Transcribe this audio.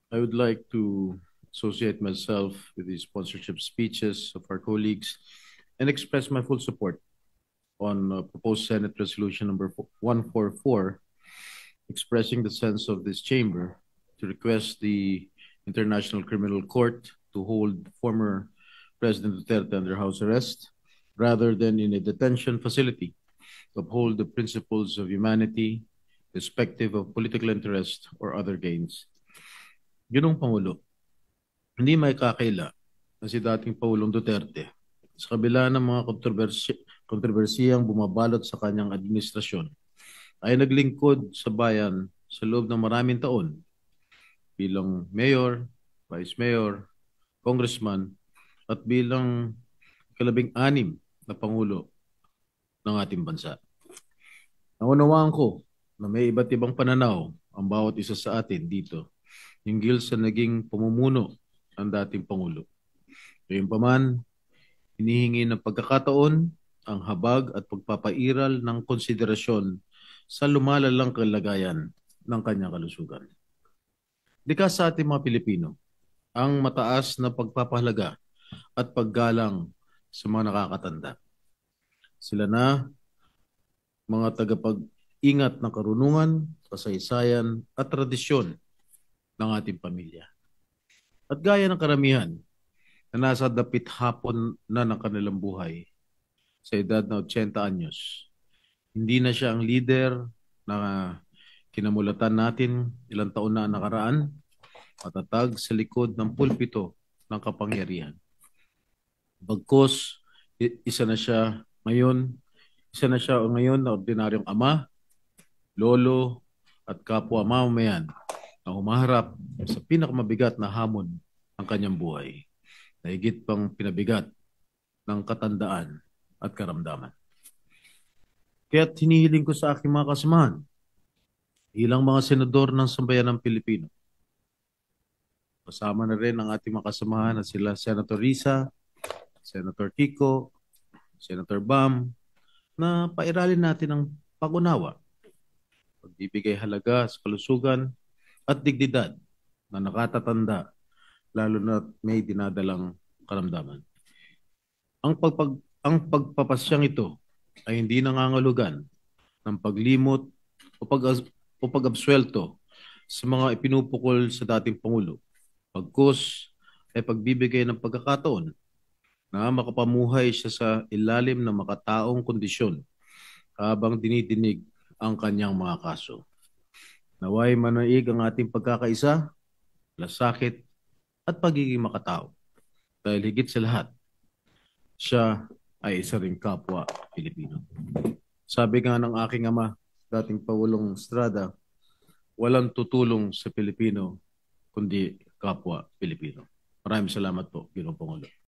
I would like to associate myself with the sponsorship speeches of our colleagues and express my full support on proposed Senate Resolution number 144, expressing the sense of this chamber to request the International Criminal Court to hold former President Duterte under house arrest rather than in a detention facility to uphold the principles of humanity, irrespective of political interest or other gains. Ginong Pangulo, hindi may kakaila na si dating Pangulong Duterte sa kabila ng mga kontrobersiyang bumabalot sa kanyang administrasyon ay naglingkod sa bayan sa loob ng maraming taon bilang mayor, vice mayor, congressman at bilang kalabing-anim na Pangulo ng ating bansa. Naunawaan ko na may iba't ibang pananaw ang bawat isa sa atin dito hinggil sa naging pamumuno ng dating Pangulo. Gayunpaman, hinihingi ng pagkakataon ang habag at pagpapairal ng konsiderasyon sa lumalalang kalagayan ng kanyang kalusugan. Likas sa ating mga Pilipino ang mataas na pagpapahalaga at paggalang sa mga nakakatanda. Sila na mga tagapag-ingat ng karunungan, kasaysayan at tradisyon ng ating pamilya. At gaya ng karamihan na nasa dapit hapon na ng kanilang buhay sa edad na 80 anyos, hindi na siya ang leader na kinamulatan natin ilang taon na nakaraan, matatag sa likod ng pulpito ng kapangyarihan. Bagkus, isa na siya ngayon na ordinaryong ama, lolo, at kapwa mamamayan na humaharap sa pinakamabigat na hamon ng kanyang buhay, na higit pang pinabigat ng katandaan at karamdaman. Kaya't hinihiling ko sa aking mga kasamahan, ilang mga senador ng sambayan ng Pilipino, kasama na rin ang ating mga kasamahan na sila Senator Risa, Senator Kiko, Senator Bam, na pairalin natin ang pag-unawa, pagbibigay halaga sa kalusugan at dignidad na nakatatanda, lalo na may dinadalang karamdaman. Ang pagpapasyang ito ay hindi nangangahulugan ng paglimot o pag-absuelto sa mga ipinupukol sa dating Pangulo. Pagkus ay pagbibigay ng pagkakataon na makapamuhay siya sa ilalim ng makataong kondisyon habang dinidinig ang kanyang mga kaso. Naway manaig ang ating pagkakaisa, lasakit at pagiging makatao. Dahil higit sa lahat, siya ay isa ring kapwa Pilipino. Sabi nga ng aking ama, dating Pangulong Estrada, walang tutulong sa Pilipino kundi kapwa Pilipino. Maraming salamat po, Ginoong Pangulo.